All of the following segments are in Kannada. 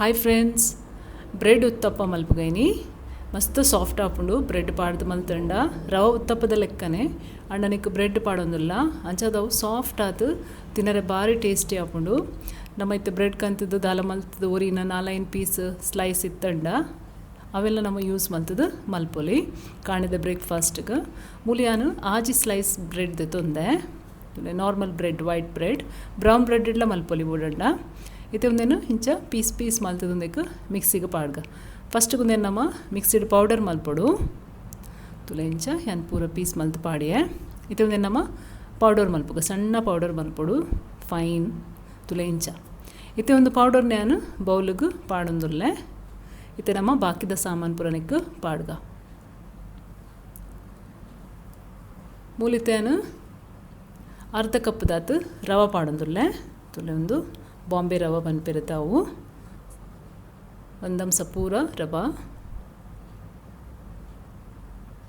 ಹಾಯ್ ಫ್ರೆಂಡ್ಸ್, ಬ್ರೆಡ್ ಉತ್ತಪ್ಪ ಮಲ್ಪಗೈನಿ ಮಸ್ತ್ ಸಾಫ್ಟ್ ಆಪುಂಡು. ಬ್ರೆಡ್ ಪಾಡ್ದು ಮಲ್ತಂಡ ರವ ಉತ್ತಪ್ಪದ ಲೆಕ್ಕನೆ ಅಂಡನಿಕ್ ಬ್ರೆಡ್ ಪಾಡೊಂದುಲ್ಲ ಅಂಚದವು ಸಾಫ್ಟ್ ಆತು ತಿನ್ನರೆ ಭಾರಿ ಟೇಸ್ಟಿ ಆಪುಂಡು. ನಮ್ಮ ಇತ್ತು ಬ್ರೆಡ್ ಕಂತದ್ದು ದಾಲ ಮಲ್ತದ್ದು ಒರಿನ 4 ಪೀಸ್ ಸ್ಲೈಸ್ ಇತ್ತಂಡ ಅವೆಲ್ಲ ನಮ್ಮ ಯೂಸ್ ಮಲ್ತದ್ದು ಮಲ್ಪೊಲಿ ಕಾಣಿದ ಬ್ರೇಕ್ಫಾಸ್ಟ್ಗೆ ಮೂಲಿಯಾನು ಆಜಿ ಸ್ಲೈಸ್ ಬ್ರೆಡ್ ತೊಂದೆ normal bread white bread brown bread ಎಲ್ಲ ಮಲ್ಪೊಲಿ ಬೋಡಂಡ ಇತ್ತೆ ಒಂದೇನು ಇಂಚ ಪೀಸ್ ಮಲ್ತದೊಂದಕ್ಕೆ ಮಿಕ್ಸಿಗೆ ಪಾಡ್ಗ ಫಸ್ಟ್ಗೆ ಒಂದೇನು ನಮ್ಮ ಮಿಕ್ಸಿಡ್ ಪೌಡರ್ ಮಲ್ಪೊಡು ತುಲೆ ಇಂಚ ಏನು ಪೂರ ಪೀಸ್ ಮಲ್ತು ಪಾಡಿಯೆ ಇತ್ತೆ ಒಂದೇನು ನಮ್ಮ ಪೌಡರ್ ಮಲ್ಪುಗ ಸಣ್ಣ ಪೌಡರ್ ಮಲ್ಪೊಡು ಫೈನ್ ತುಲೆ ಇಂಚ ಇತ್ತೆ ಒಂದು ಪೌಡರ್ ನಾನು ಬೌಲಿಗೆ ಪಾಡೊಂದುಲ್ಲೆ ಇತ್ತೆ ನಮ್ಮ ಬಾಕಿದ ಸಾಮಾನು ಪುರನಿಕ್ಕೆ ಪಾಡ್ಗ ಮೂಲಿತೇನು ಅರ್ಧ ಕಪ್ ದಾತು ರವೆ ಪಾಡೊಂದುಲ್ಲೆ ತುಲೆ ಒಂದು ಬಾಂಬೆ ರವೆ ಬಂದ್ಪಿರುತ್ತಾವು ಒಂದಂಸ ಪೂರ ರವೆ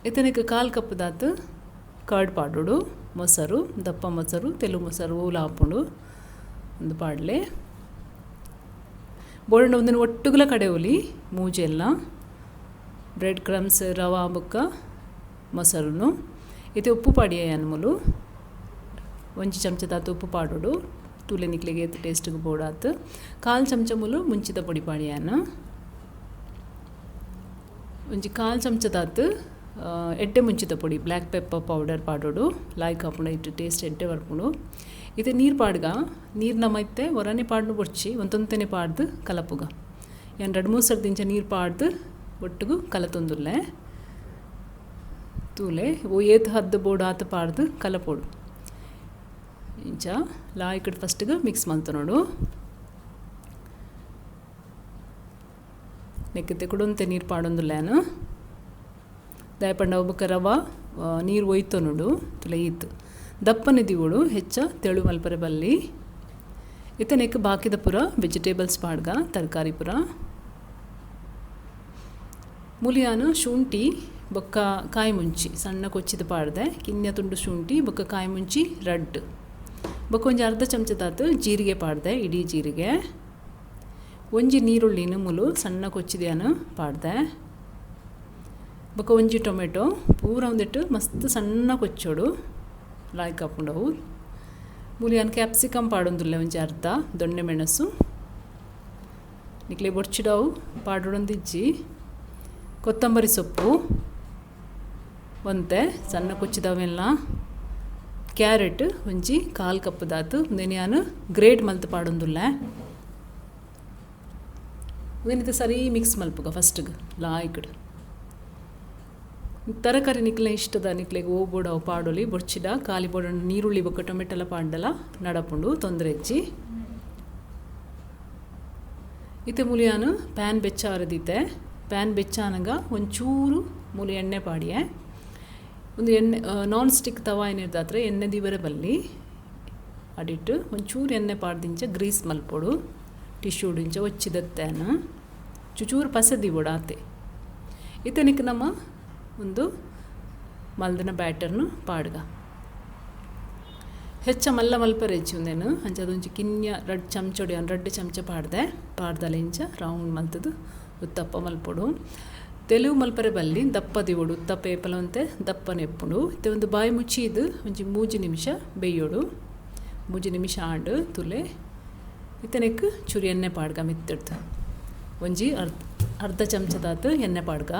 ಇತನಿಗೆ 1/4 ಕಪ್ ದಾತು ಕರ್ಡ್ ಪಾಡೋಡು ಮೊಸರು ದಪ್ಪ ಮೊಸರು ತೆಲು ಮೊಸರು ಊಲ ಹಾಕೊಂಡು ಒಂದು ಪಾಡಲೆ ಬೋಡಂಡ ಒಂದಿನ ಒಟ್ಟುಗಳ ಕಡೆ ಒಲಿ ಮೂಜೆಲ್ಲ ಬ್ರೆಡ್ ಕ್ರಮ್ಸ್ ರವೆ ಬುಕ್ಕ ಮೊಸರು ಇತ್ತೆ ಉಪ್ಪು ಪಾಡಿಯ ಅನ್ಮೂಲು ಒಂಜಿ ಚಮಚ ದಾತು ಉಪ್ಪು ಪಾಡೋಡು ತುಲೆ ನಿಕ್ಲಿಗೆ ಟೇಸ್ಟಿಗೆ ಬೋಡಾತು 1/4 ಚಮಚ ಮೂಲು ಮುಂಚಿದ ಪೊಡಿ ಪಾಡಿಯಾನ ಒಂಜಿ 1/4 ಚಮಚ ದಾತು ಎಡ್ಡೆ ಮುಂಚಿದ ಪೊಡಿ ಬ್ಲ್ಯಾಕ್ ಪೆಪ್ಪರ್ ಪೌಡರ್ ಪಾಡೋಡು ಲಾಯ್ಕ್ ಹಾಪುಂಡ ಇಟ್ಟು ಟೇಸ್ಟ್ ಎಡ್ಡೆ ಬರ್ಪುಂಡು ಇದು ನೀರು ಪಾಡ್ಗ ನೀರು ನಮ್ಮೈತೆ ಹೊರನೆ ಪಾಡ್ನು ಬೊಡ್ಚಿ ಒಂತೊಂತೆನೆ ಪಾಡ್ದು ಕಲಪುಗ ಏನು 2-3 ಸರ್ದಿಂಚ ನೀರು ಪಾಡ್ದು ಒಟ್ಟಿಗೂ ಕಲತೊಂದುಲ್ಲೆ ತೂಲೆ ಓ ಏತು ಹದ್ದು ಬೋಡು ಆತು ಪಾಡ್ದು ಕಲಪೋಡು ಇಂಚ ಲಾಯ್ಕಡ್ ಫಸ್ಟಿಗೆ ಮಿಕ್ಸ್ ಮಾಡ್ತು ನೋಡು ನೆಕ್ಕತ್ತೆ ಕೊಡೊಂತೆ ನೀರು ಪಾಡೊಂದುಲ್ಲೇನು ದಯಪಂಡ ಒಬ್ಬಕ್ಕೆ ರವೆ ನೀರು ಒಯ್ತು ನೋಡು ತುಲೆ ಈತು ದಪ್ಪನಿದಿವಳು ಹೆಚ್ಚ ತೆಳು ಮಲ್ಪರೆ ಬಲ್ಲಿ ಇತ್ತೆ ನೆಕ್ ಬಾಕಿದ ಪುರ ವೆಜಿಟೇಬಲ್ಸ್ ಪಾಡ್ಗ ತರಕಾರಿ ಪುರ ಮೂಲಿಯಾನು ಶುಂಠಿ ಬೊಕ್ಕ ಕಾಯಿ ಮುಂಚಿ ಸಣ್ಣ ಕೊಚ್ಚಿದ ಪಾಡ್ದೆ ಕಿನ್ಯ ತುಂಡು ಶುಂಠಿ ಬೊಕ್ಕ ಕಾಯಿ ಮುಂಚಿ ರಡ್ ಬೊಕ್ಕ ಒಂಜಿ ಅರ್ಧ ಚಮಚ ತಾತು ಜೀರಿಗೆ ಪಾಡ್ದೆ ಇಡೀ ಜೀರಿಗೆ ಒಂಜಿ ನೀರುಳ್ಳಿನ ಮುಲು ಸಣ್ಣ ಕೊಚ್ಚಿದ್ಯಾನು ಪಾಡ್ದೆ ಬೊಕ್ಕ ಒಂಜಿ ಟೊಮೆಟೊ ಪೂರ ಒಂದಿಟ್ಟು ಮಸ್ತ್ ಸಣ್ಣ ಕೊಚ್ಚೋಡು ಲಾಯ್ಕ್ ಹಾಕೊಂಡವು ಮೂಲಿಯಾನು ಕ್ಯಾಪ್ಸಿಕಮ್ ಪಾಡೊಂದುಲ್ಲೆ ಒಂಜಿ ಅರ್ಧ ದೊಣ್ಣೆ ಮೆಣಸು ನಿಕ್ಲೆ ಬೊಡ್ಚಿಡವು ಪಾಡೊಂದಿಜ್ಜಿ ಕೊತ್ತಂಬರಿ ಸೊಪ್ಪು ಒಂತೆ ಸಣ್ಣ ಕೊಚ್ಚಿದವೆಲ್ಲ ಕ್ಯಾರೆಟ್ ಒಂಜಿ 1/4 ಕಪ್ ದಾತು ನಾನು ಗ್ರೇಟ್ ಮಲ್ತು ಪಾಡೊಂದುಲ್ಲೆ ಉದನಿತ ಸರಿ ಮಿಕ್ಸ್ ಮಲ್ಪುಗ ಫಸ್ಟ್ಗೆ ಲಾಯ್ಕಡ್ ತರಕಾರಿ ನಿಕ್ಲೆ ಇಷ್ಟದ ನಿಕ್ಲೆಗೆ ಹೋಗ್ಬೋಡು ಅವು ಪಾಡೋಲಿ ಬೊಡ್ಚಿಡ ಖಾಲಿ ಬೋಡ ನೀರುಳ್ಳಿ ಬೊಕ್ಕ ಟೊಮೆಟೊಲ ಪಾಡ್ದಲ್ಲ ನಡಪುಂಡು ತೊಂದರೆ ಹೆಚ್ಚಿ ಇತ್ತೆ ಮೂಲಿಯಾನು ಪ್ಯಾನ್ ಬೆಚ್ಚ ಹರಿದಿತ್ತೆ ಪ್ಯಾನ್ ಬೆಚ್ಚ ಅನ್ನಂಗ ಒಂಚೂರು ಮೂಲಿ ಎಣ್ಣೆ ಪಾಡಿಯೆ ಒಂದು ಎಣ್ಣೆ ನಾನ್ ಸ್ಟಿಕ್ ತವ ಏನಿರ್ದಾದ್ರೆ ಎಣ್ಣೆ ದಿವರೆ ಬಲ್ಲಿ ಅಡಿಟ್ಟು ಒಂಚೂರು ಎಣ್ಣೆ ಪಾಡ್ದಿಂಚ ಗ್ರೀಸ್ ಮಲ್ಪೋಡು ಟಿಶ್ಯೂ ಡಿಂಚ ಒಚ್ಚಿದತ್ತೇನು ಚೂಚೂರು ಪಸದಿಬೋಡು ಆತೆ ಇತನಿಕ್ಕೆ ನಮ್ಮ ಒಂದು ಮಲ್ದಿನ ಬ್ಯಾಟರ್ನು ಪಾಡ್ಗ ಹೆಚ್ಚ ಮಲ್ಲ ಮಲ್ಪರೆ ಹೆಚ್ಚಿ ಒಂದೇನು ಅಂಚದೊಂಚು ಕಿನ್ಯ 2 ಚಮಚೊಡಿ 2 ಚಮಚ ಪಾಡ್ದಲೆ ಇಂಚ ರೌಂಡ್ ಮಲ್ತದು ಉತ್ತಪ್ಪ ಮಲ್ಪೊಡು ತೆಲುಗು ಮಲ್ಪರೆ ಬಲ್ಲಿ ದಪ್ಪ ದಿವೋಡು ಉತ್ತಪ್ಪ ಏಪಲಂತೆ ದಪ್ಪ ನೆಪ್ಪುಡು ಇತ್ತೆ ಒಂದು ಬಾಯಿ ಮುಚ್ಚಿ ಇದು ಒಂಜಿ 3 ನಿಮಿಷ ಬೇಯೋಡು 3 ನಿಮಿಷ ಆಂಡು ತುಲೆ ಇತ್ತನೆಕ್ ಚೂರು ಎಣ್ಣೆ ಪಾಡ್ಗ ಮಿತ್ತಿಡ್ದು ಒಂಜಿ ಅರ್ಧ ಚಮಚದಾತು ಎಣ್ಣೆ ಪಾಡ್ಗ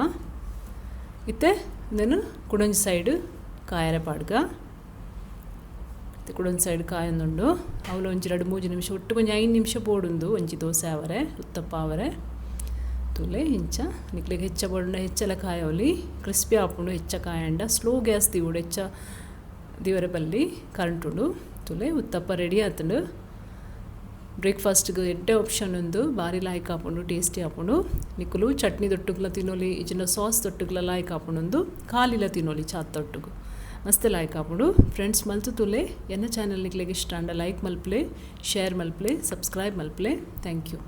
ಇತ್ತೆ ನಾನು ಕುಡೊಂಜಿ ಸೈಡ್ ಕಾಯರೆ ಪಾಡ್ಗ ಕುಡೊಂದು ಸೈಡ್ ಕಾಯೊಂದುಂಡು ಅವಳು ಒಂಜಿ 2-3 ನಿಮಿಷ ಒಟ್ಟು ಒಂಜಿ 5 ನಿಮಿಷ ಬೋಡುಂದು ಒಂಜಿ ದೋಸೆ ಆವರೆ ಉತ್ತಪ್ಪ ಆವರೆ ತುಲೆ ಇಂಚ ನಿಕ್ಲಿಗೆ ಹೆಚ್ಚ ಬೋಡ ಹೆಚ್ಚೆಲ್ಲ ಕಾಯೋಲಿ ಕ್ರಿಸ್ಪಿ ಹಾಕೊಂಡು ಹೆಚ್ಚ ಕಾಯಂಡ ಸ್ಲೋ ಗ್ಯಾಸ್ ದಿವಡು ಹೆಚ್ಚ ದಿವರೆ ಬಲ್ಲಿ ಕರೆಂಟುಡು ತುಲೆ ಉತ್ತಪ್ಪ ರೆಡಿ ಆತಂಡು ಬ್ರೇಕ್ಫಾಸ್ಟ್ಗೆ ಎಡ್ಡೆ ಆಪ್ಷನ್ ಒಂದು ಭಾರಿ ಲಾಯ್ಕ್ ಹಾಕೊಂಡು ಟೇಸ್ಟಿ ಹಾಕೊಂಡು ನಿಕ್ಕಲು ಚಟ್ನಿ ದೊಟ್ಟುಗ್ಲ ತಿನ್ನೋಲಿ ಇಜಿನ ಸಾಸ್ ದೊಟ್ಟುಗ್ಲ ಲಾಯ್ಕ್ ಹಾಕೊಂಡು ಖಾಲಿಲ ತಿನ್ನೋಲಿ ಚಾತ್ ದೊಟ್ಟುಗು ಮಸ್ತ್ ಲಾಯ್ಕ್ ಹಾಕೊಂಡು ಫ್ರೆಂಡ್ಸ್ ಮಲ್ತು ತುಲೆ ಎನ್ನ ಚಾನಲ್ ನಿಕ್ಲಿಗೆ ಇಷ್ಟ ಅಂಡ ಲೈಕ್ ಮಲ್ಪ್ಲೆ ಶೇರ್ ಮಲ್ಪ್ಲೆ ಸಬ್ಸ್ಕ್ರೈಬ್ ಮಲ್ಪ್ಲೆ ಥ್ಯಾಂಕ್ ಯು.